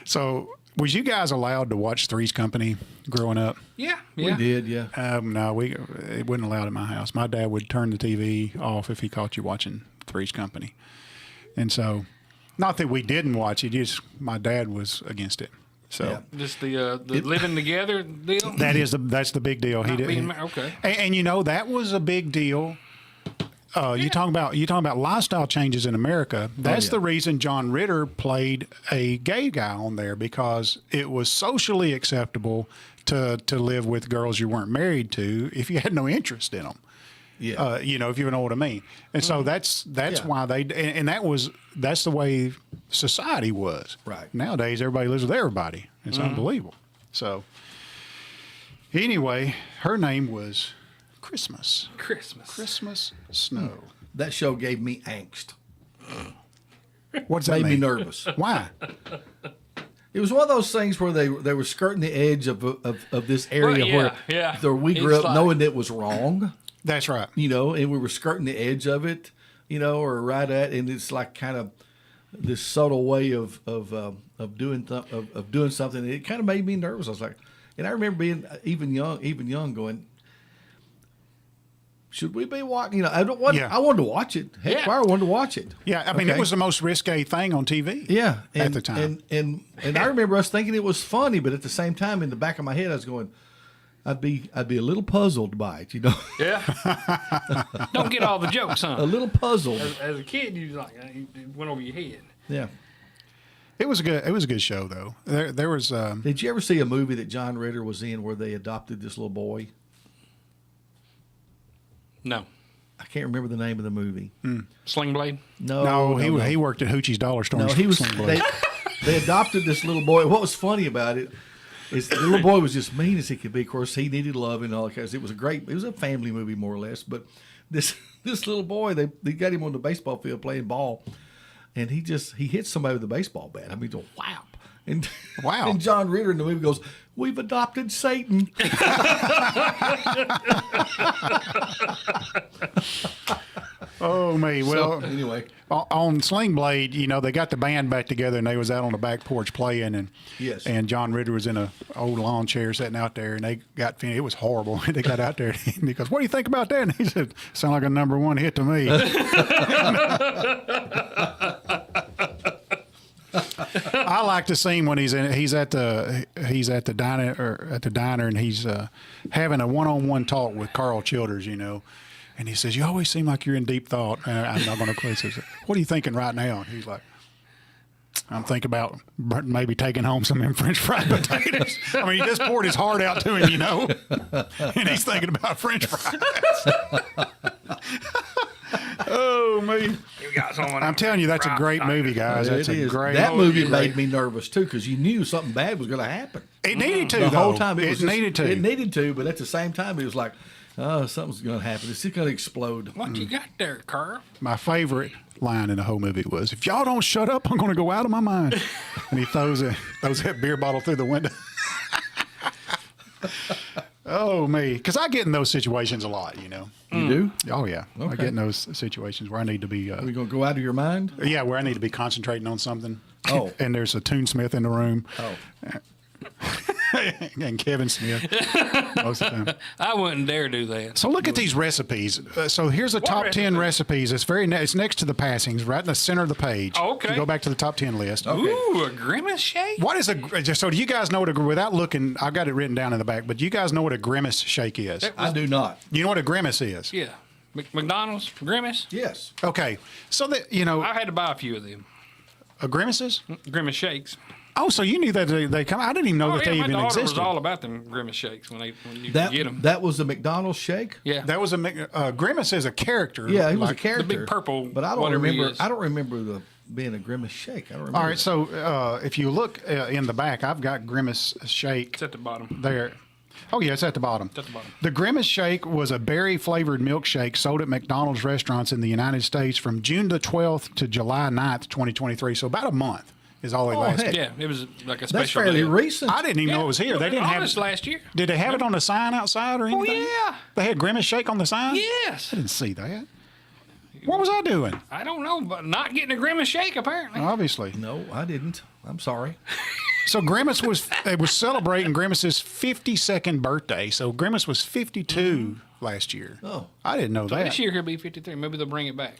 So, was you guys allowed to watch Three's Company growing up? Yeah, We yeah. did, yeah. No, it wasn't allowed at my house. My dad would turn the TV off if he caught you watching Three's Company, and so, not that we didn't watch it, just my dad was against it. So. Yeah. Just the living together deal. That's the big deal. He Not did. being okay. And you know that was a big deal. You talking about lifestyle changes in America. That's yeah. the reason John Ritter played a gay guy on there, because it was socially acceptable to live with girls you weren't married to if you had no interest in them. Yeah. If you know what I mean. And so that's Yeah. why that's the way society was. Right. Nowadays, everybody lives with everybody. It's unbelievable. So anyway, her name was Christmas. Christmas Snow. That show gave me angst. What does that Made me mean? nervous. Why? It was one of those things where they were skirting the edge of this area Well, where yeah. we grew It's up like- knowing it was wrong, That's right. and we were skirting the edge of it, or right at, and it's like kind of this subtle way of doing something. It kind of made me nervous. I was like, and I remember being even young, going, should we be watching? I wanted to watch it. Heck, Yeah. I wanted to watch it. Yeah, I mean, it Okay? was the most risque thing on TV. Yeah, at the time. and I remember us thinking it was funny, but at the same time, in the back of my head, I was going, I'd be a little puzzled by it, Yeah. Don't get all the jokes, a huh? little puzzled. As a kid, you like it went over your head. Yeah. It was a good show though. There was Did you ever see a movie that John Ritter was in where they adopted this little boy? No. I can't remember the name of the movie. Sling Blade. No, he worked at Hoochie's Dollar Store. No, and he was. Sling Blade. They adopted this little boy. What was funny about it is the little boy was just mean as he could be. Of course, he needed love and all that. It was it was a family movie more or less. But this little boy, they got him on the baseball field playing ball, and he hit somebody with a baseball bat. I mean, wow. And Wow. And John Ritter in the movie goes, "We've adopted Satan." Oh me. Well, So, anyway, on Sling Blade, they got the band back together and they was out on the back porch playing, and Yes. and John Ritter was in a old lawn chair sitting out there, and they got finished. It was horrible. They got out there and he goes, "What do you think about that?" And he said, "Sound like a number one hit to me." I like to see him when he's at the diner and he's having a one-on-one talk with Carl Childers, And he says, "You always seem like you're in deep thought." And I'm not going to quit. He says, "What are you thinking right now?" And he's like, "I'm thinking about maybe taking home some of them French fried potatoes." I mean, he just poured his heart out to him, you know, and he's thinking about French fries. Oh, me. You got someone. I'm telling you, that's a great movie, guys. That's a great That movie made me nervous too because you knew something bad was going to happen. It needed to, The though. whole time It needed to. It needed to, but at the same time, it was like, oh, something's going to happen. It's just going to explode. What you got there, Carl? My favorite line in the whole movie was, "If y'all don't shut up, I'm going to go out of my mind." And he throws that beer bottle through the window. Oh, me. Because I get in those situations a lot, you know. You do? Oh, yeah. I Okay. get in those situations where I need to be... Are we going to go out of your mind? yeah, where I need to be concentrating on something. Oh. And there's a Toonsmith in the room. Oh. And Kevin Smith most of the time. I wouldn't dare do that. So look at these recipes. So here's the top 10 recipes. It's it's next to the passings, right in the center of the page. Oh, okay. You go back to the top 10 list. Ooh, a grimace shake? What is so do you guys know what without looking, I've got it written down in the back, but do you guys know what a grimace shake is? I do not. You know what a grimace is? Yeah. McDonald's grimace? Yes. Okay. So that, you know, I had to buy a few of them. grimaces? Grimace shakes. Oh, so you knew that they come. I didn't even know that they my even daughter existed. was all about them grimace shakes when you That get them. that was the McDonald's shake. Yeah. That was grimace is a character. Yeah, he was a like- character. the big purple, But I don't whatever he remember. is. I don't remember being a grimace shake. I don't remember. All right, so if you look in the back, I've got grimace shake It's at the bottom. there. Oh yeah, it's at the bottom. It's at the bottom. The grimace shake was a berry flavored milkshake sold at McDonald's restaurants in the United States from June the 12th to July 9th, 2023. So about a month is all it lasted. heck. Yeah, it was like a That's special fairly deal. recent. I didn't even know it was here. They didn't have August it last year. Did they have it on the sign outside or anything? yeah. They had grimace shake on the sign? Yes. I didn't see that. What was I doing? I don't know, but not getting a grimace shake apparently. Obviously. No, I didn't. I'm sorry. So Grimace was celebrating Grimace's 52nd birthday. So Grimace was 52 last year. Oh. I didn't know that. This year he'll be 53. Maybe they'll bring it back.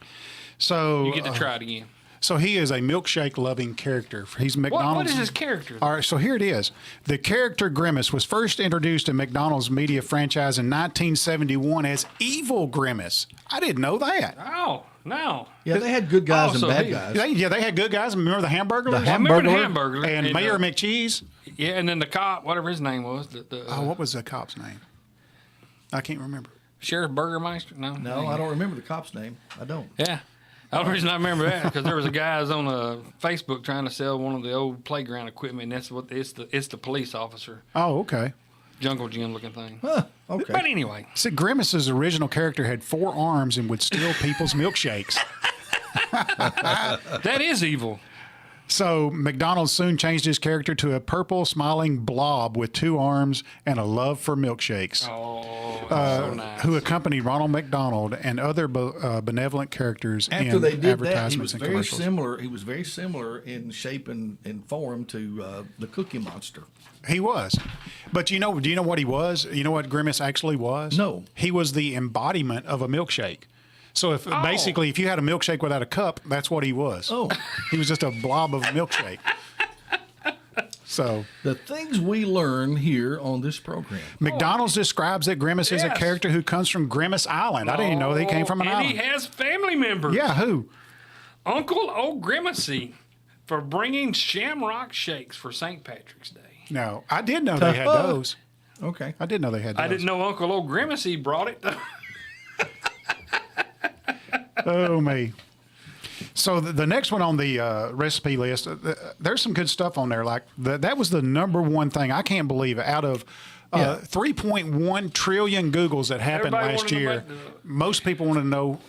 So You get to try it again. So he is a milkshake loving character. He's McDonald's. What is his character? All right, so here it is. The character Grimace was first introduced in McDonald's media franchise in 1971 as Evil Grimace. I didn't know that. Oh, no. Yeah, they had good guys Oh, and so bad he- guys. They had good guys. Remember the Hamburglers? The I remember the Hamburglar Hamburglar. and Mayor McCheese. Yeah, and then the cop, whatever his name was. What was the cop's name? I can't remember. Sheriff Burgermeister? No, I don't remember the cop's name. I don't. Yeah. The only reason I remember that because there was a guys on Facebook trying to sell one of the old playground equipment, and that's what it's the police officer, Oh, okay. jungle gym looking thing. Huh, okay. But anyway, See, Grimace's original character had 4 arms and would steal people's milkshakes. that is evil. So McDonald's soon changed his character to a purple, smiling blob with 2 arms and a love for milkshakes, Oh, so nice. who accompanied Ronald McDonald and other benevolent characters After in they did that, he advertisements was and very commercials. similar. He was very similar in shape and form to the Cookie Monster. He was. But do you know what he was? You know what Grimace actually was? No. He was the embodiment of a milkshake. So basically, if you had a milkshake without a cup, that's what he was. Oh. He was just a blob of milkshake. So The things we learn here on this program. McDonald's describes that Grimace is a Yes. character who comes from Grimace Island. I didn't even know they came from an and island. he has family members. Yeah, who? Uncle O'Grimacy for bringing shamrock shakes for St. Patrick's Day. No, I did know they had those. Okay. I did know they had those. I didn't know Uncle O'Grimacy brought it. Oh, me. So the next one on the recipe list, there's some good stuff on there. Like that was the number one thing. I can't believe it. Out of 3.1 trillion Googles that happened Everybody last wanted to year, make the- most people want to know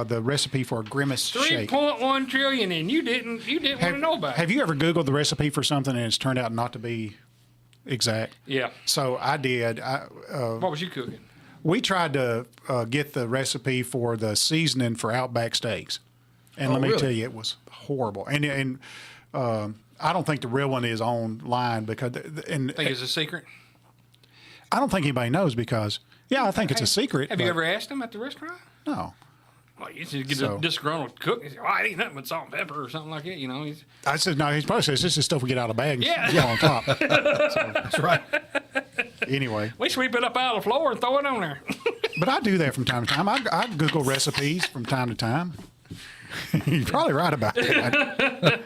the recipe for a Grimace shake. 3.1 trillion, and you didn't want to know about it. Have you ever Googled the recipe for something and it's turned out not to be exact? Yeah. So I did. What was you cooking? We tried to get the recipe for the seasoning for Outback steaks, and let me really? tell you, it was horrible. And I don't think the real one is online because Think it's a secret? I don't think anybody knows because I think it's a secret. Have you but ever asked them at the restaurant? No. Well, you should get So- a disgruntled cook. And say, I ain't nothing but salt and pepper or something like that. You know, I said no. He probably says this is stuff we get out of bags. Yeah. Yeah, on top. That's right. Anyway, we sweep it up out of the floor and throw it on there. But I do that from time to time. I Google recipes from time to time. You're probably right about that.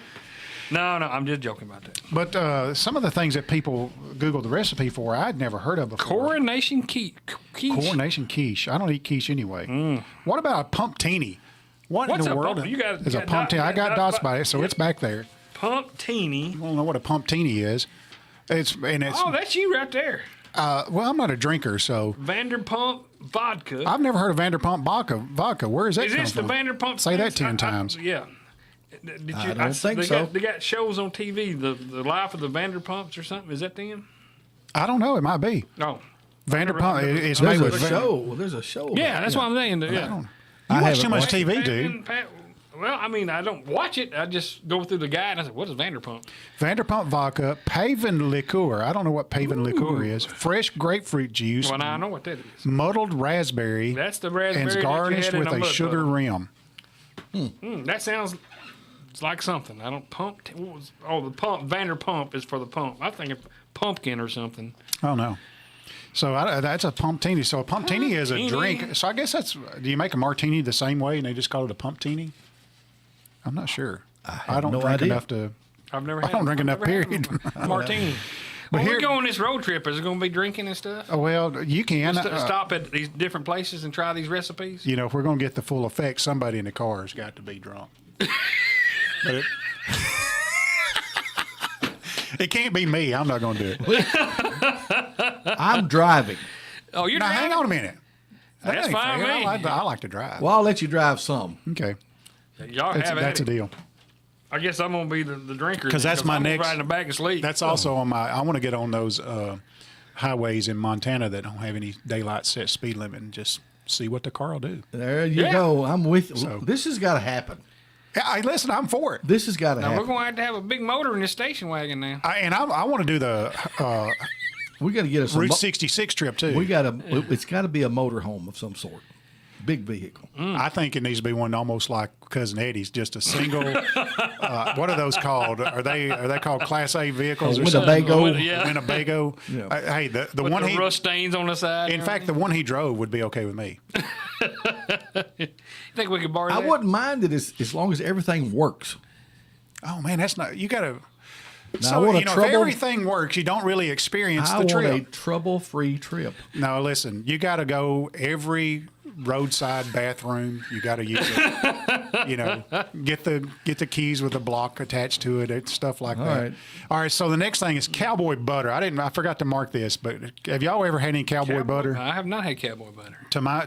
No, I'm just joking about that. But some of the things that people Google the recipe for, I'd never heard of before. Coronation quiche. Coronation quiche. I don't eat quiche anyway. What about a pumptini? What What's in the a world pump? is a pumptini? I got dots by it, so it's back there. Pumptini. I don't know what a pumptini is. It's Oh, that's you right there. well, I'm not a drinker, so Vanderpump vodka. I've never heard of Vanderpump vodka. Where is that Is come this the from? Vanderpump? Say that things? 10 times. Yeah. Did you, I don't think so. They got shows on TV. The life of the Vanderpumps or something. Is that them? I don't know. It might be. No. Vanderpump. It's There's made a with show. Well, there's a show. Yeah, about that's it. what I'm saying. Yeah. You I watch too haven't much watched TV, Pat- dude. Well, I mean, I don't watch it. I just go through the guide and I said, "What is Vanderpump?" Vanderpump vodka, Paven liqueur. I don't know what Paven liqueur is. Fresh grapefruit juice, Well, now I know what that is. muddled raspberry, That's the raspberry and that it's you garnished had in with the a mud sugar puddle. rim. That sounds like something. I don't pump. What was, the pump. Vanderpump is for the pump. I think it's pumpkin or something. Oh no. So that's a pumptini. So a pumptini is a Pumptini. drink. So I guess that's. Do you make a martini the same way and they just call it a pumptini? I'm not sure. I don't no drink idea. enough to. I've never. I had don't drink enough. never had Period. Martini. But When here- we go on this road trip, is it going to be drinking and stuff? Well, you can. Stop at these different places and try these recipes. You know, if we're going to get the full effect, somebody in the car has got to be drunk. But it can't be me. I'm not going to do it. I'm driving. Oh, you're Now, driving? hang on a minute. That That's ain't fine fair. with me. I like to drive. Well, I'll let you drive some. Okay. Y'all have That's a at it. deal. I guess I'm going to be the drinker. 'Cause that's my I'm gonna next- ride in the back and sleep. That's also on my. I want to get on those highways in Montana that don't have any daylight set speed limit and just see what the car will do. There you Yeah. go. I'm with you. So- This has got to happen. Hey, listen, I'm for it. This has got to Now, we're happen. going to have a big motor in this station wagon now. I want to do the We got to get us a Route 66 trip too. We got to. It's got to be a motorhome of some sort. Big vehicle. I think it needs to be one almost like Cousin Eddie's, just a single. What are those called? Are they called Class A vehicles or something? Winnebago. Yeah. Winnebago. Yeah. Hey, the With one the he. rust stains on the side. In fact, the one he drove would be okay with me. You think we could borrow I that? wouldn't mind it as long as everything works. Oh man, that's not. You got to. Now, So I want a you know, if trouble. everything works, you don't really experience I the want a trip. trouble-free trip. No, listen, you got to go every roadside bathroom. You got to use it. You know, get the keys with the block attached to it, stuff like that. right. All right. So the next thing is cowboy butter. I forgot to mark this, but have y'all ever had any cowboy butter? I have not had cowboy butter.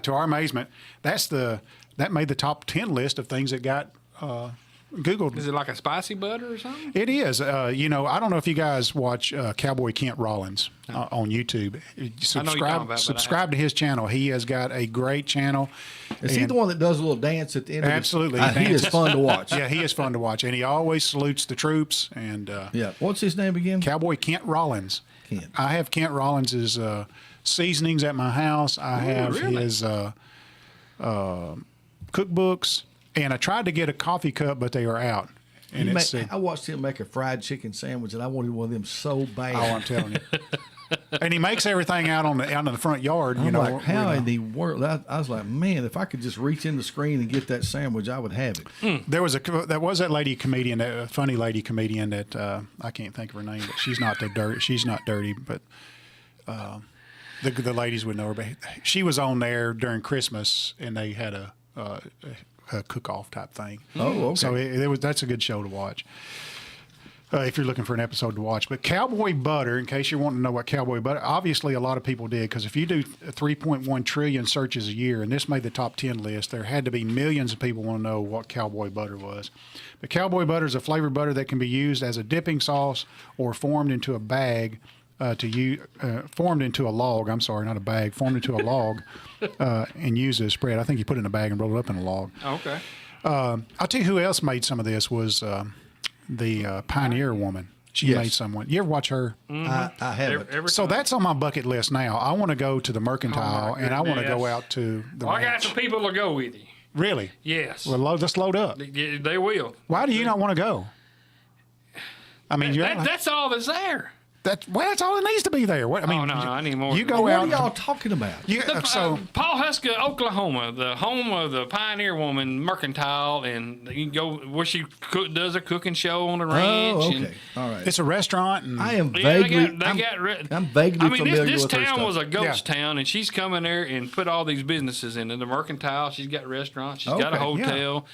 To our amazement, that made the top 10 list of things that got Googled. Is it like a spicy butter or something? It is. You know, I don't know if you guys watch Cowboy Kent Rollins on YouTube. Subscribe to his channel. He has got a great channel. Is he And- the one that does a little dance at the end? Absolutely. Of he is dances. fun to watch. Yeah, he is fun to watch, and he always salutes the troops. And Yeah. What's his name again? Cowboy Kent Rollins. Kent. I have Kent Rollins's seasonings at my house. I have really? his cookbooks, and I tried to get a coffee cup, but they are out. And it's I watched him make a fried chicken sandwich, and I wanted one of them so bad. oh, I'm telling you. And he makes everything out in the front yard. I'm You know, like, how where in the world? I was like, man, if I could just reach in the screen and get that sandwich, I would have it. there was that lady comedian, that funny lady comedian that I can't think of her name, but she's not dirty. She's not dirty, but the ladies would know her. But she was on there during Christmas, and they had a cook-off type thing. Oh, okay. So that's a good show to watch. If you're looking for an episode to watch. But cowboy butter, in case you're wanting to know what cowboy butter, obviously a lot of people did, because if you do 3.1 trillion searches a year, and this made the top 10 list, there had to be millions of people want to know what cowboy butter was. But cowboy butter is a flavored butter that can be used as a dipping sauce or formed into a bag formed into a log. I'm sorry, not a bag. Formed into a log and used as a spread. I think you put it in a bag and roll it up in a log. Okay. I'll tell you who else made some of this was the Pioneer woman. She Yes. made someone. You ever watch her? I haven't. So that's on my bucket list now. I want to go to the Mercantile, and I want to go goodness. out to the Well, I got ranch. some people to go with you. Really? Yes. Well, just load up. They will. Why do you not want to go? I mean, That's all that's there. That's all it needs to be there. What I mean, Oh, no, I need more. You go What out. are y'all talking about? So Paul Huska, Oklahoma, the home of the pioneer woman Mercantile, and you can go where she does a cooking show on the ranch. Oh, and, okay. All right. it's a restaurant. And I am yeah, vaguely. I'm vaguely I mean, familiar this with her town stuff. was a ghost town, and she's coming there and put all these businesses in it. The Mercantile, she's got restaurants, she's got a Okay, yeah. hotel.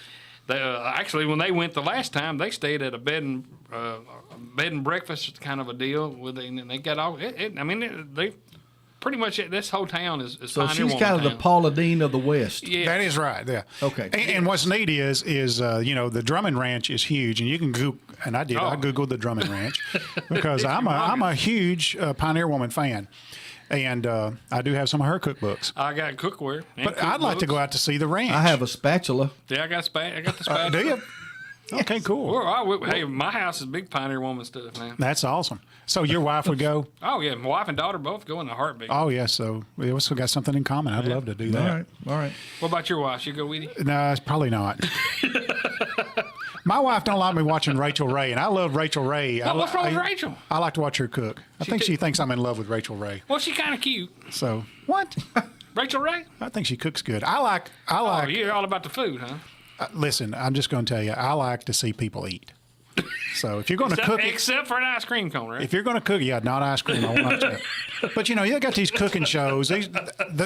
They, actually, when they went the last time, they stayed at a bed and breakfast kind of a deal with it, and they got all. They pretty much this whole town is. So pioneer she's woman kind of the town. Paula Deen of the West. Yeah. That is right. Yeah. Okay. And what's neat is the Drummond Ranch is huge, and you can Google. And I did. I googled the Drummond Ranch because I'm a huge Pioneer Woman fan, and I do have some of her cookbooks. I got cookware. And But I'd like to go out to see the ranch. I have a spatula. Yeah, I got the spatula. Do you? Okay, cool. Hey, my house is big Pioneer Woman stuff now. That's awesome. So your wife would go? Oh yeah, my wife and daughter both go in a heartbeat. Oh yeah. So we also got something in common. I'd love to do that. All right. What about your wife? She go with you? No, it's probably not. My wife don't like me watching Rachel Ray, and I love Rachel Ray. What's wrong with Rachel? I like to watch her cook. I think she thinks I'm in love with Rachel Ray. Well, she kind of cute. So what? Rachel Ray? I think she cooks good. I like. Oh, you're all about the food, huh? Listen, I'm just going to tell you, I like to see people eat. So if you're going to cook, except for an ice cream cone, right? if you're going to cook, yeah, not ice cream. I won't upset. But you got these cooking shows.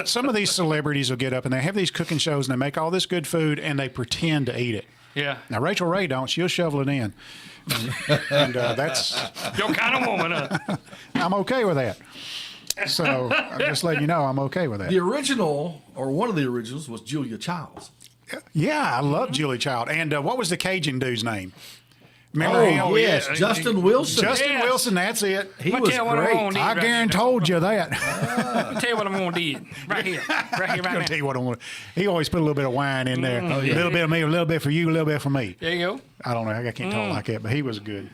Some of these celebrities will get up and they have these cooking shows and they make all this good food and they pretend to eat it. Yeah. Now Rachel Ray don't. She'll shovel it in, and that's Your kind of woman, huh? I'm okay with that. So I'm just letting you know I'm okay with that. The original, or one of the originals, was Julia Childs. Yeah, I love Julie Child. And what was the Cajun dude's name? Remember him? Oh, yes, Justin Wilson. Justin Yes. Wilson, that's it. He Let me was tell you what I'm great. gonna do. I guarantee told you that. Let me tell you what I'm going to do. Right here. Right I'm gonna now. tell you what I want. He always put a little bit of wine in there. A little bit of me, a little bit for you, a little bit for me. There you go. I don't know. I can't talk like that, but he was good.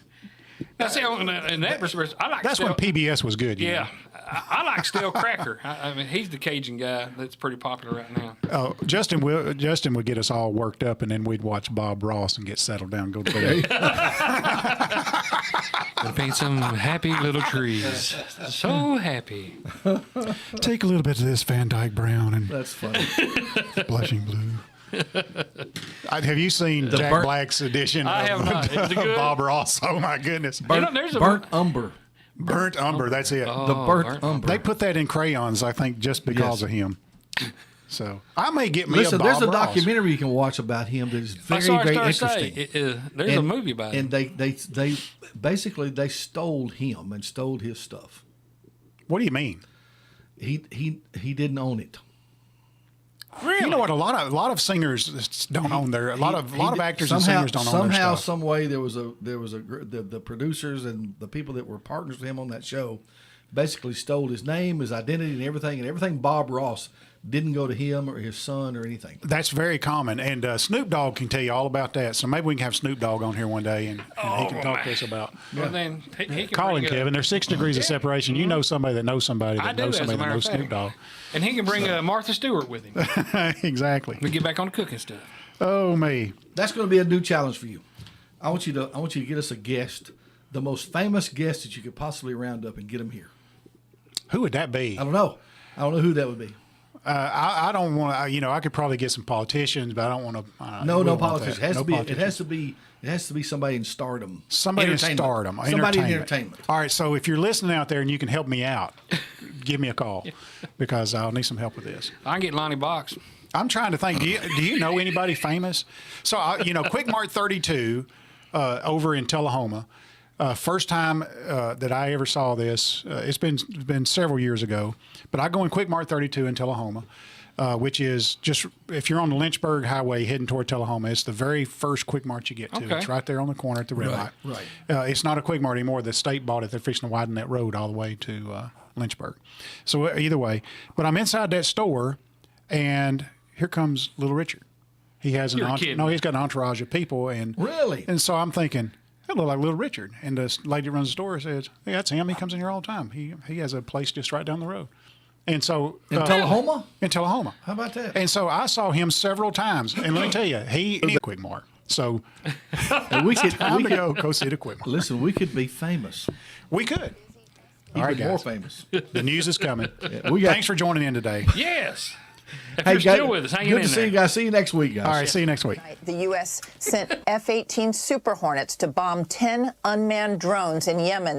Now, see, in that respect, I like That's Stale, when PBS was good. Yeah. I like Stale Cracker. I mean, he's the Cajun guy that's pretty popular right now. Oh, Justin would get us all worked up, and then we'd watch Bob Ross and get settled down and go to bed. And paint some happy little trees. So happy. Take a little bit of this Van Dyke Brown and That's funny. blushing blue. Have you seen Jack burnt- Black's edition I have not. Is it good? Bob Ross? Oh my goodness. There's a Burnt umber. Burnt umber, that's it. The burnt umber. They put that in crayons, I think, just because Yes. of him. So I may get me Listen, a Bob there's a Ross. documentary you can watch about him that is very, That's what I very started interesting. saying. There's a movie about And it. they basically they stole him and stole his stuff. What do you mean? He didn't own it. Really? You know what? A lot of singers don't own their. A lot of actors and somehow, singers don't own their Somehow, stuff. some way, the producers and the people that were partners with him on that show basically stole his name, his identity, and everything Bob Ross didn't go to him or his son or anything. That's very common, and Snoop Dogg can tell you all about that. So maybe we can have Snoop Dogg on here one day, and he can talk to us about. Well, then he can Call him, bring Kevin. There's 6 degrees of separation. You know somebody that knows somebody I that do, knows as a somebody that matter knows of Snoop fact. Dogg. And he can bring Martha Stewart with him. Exactly. We get back on the cooking stuff. Oh me. That's going to be a new challenge for you. I want you to get us a guest, the most famous guest that you could possibly round up and get him here. Who would that be? I don't know who that would be. I don't want to. I could probably get some politicians, but I don't want to. No politicians. It has to be. Politicians. It has to be somebody in stardom. Somebody in Entertainment. stardom. Somebody in entertainment. entertainment. All right. So if you're listening out there and you can help me out, give me a call because I'll need some help with this. I can get Lonnie Box. I'm trying to think. Do you know anybody famous? So QuikMart 32 over in Tullahoma. First time that I ever saw this, it's been several years ago, but I go in QuikMart 32 in Tullahoma, which is just if you're on the Lynchburg Highway heading toward Tullahoma, it's the very first QuikMart you get to. Okay. It's right there on the corner at the red light. right. It's not a QuikMart anymore. The state bought it. They're fixing to widen that road all the way to Lynchburg. So either way, but I'm inside that store, and here comes Little Richard. He has You're kidding. no, he's got an entourage of people, and Really? and so I'm thinking, that look like Little Richard. And the lady that runs the store says, hey, that's him. He comes in here all the time. He has a place just right down the road. And so In Tullahoma? In Tullahoma. How about that? And so I saw him several times. And let me tell you, he QuikMart. So And we could time to go see the QuikMart. listen. We could be famous. We could. He's All right, been more guys. famous. The news is coming. We got, Thanks for joining in today. Yes. If hey, you're guys, still with us, hang good in to see there. you guys. See you next week, guys. All right, see you next week. The U.S. sent F-18 Super Hornets to bomb 10 unmanned drones in Yemen that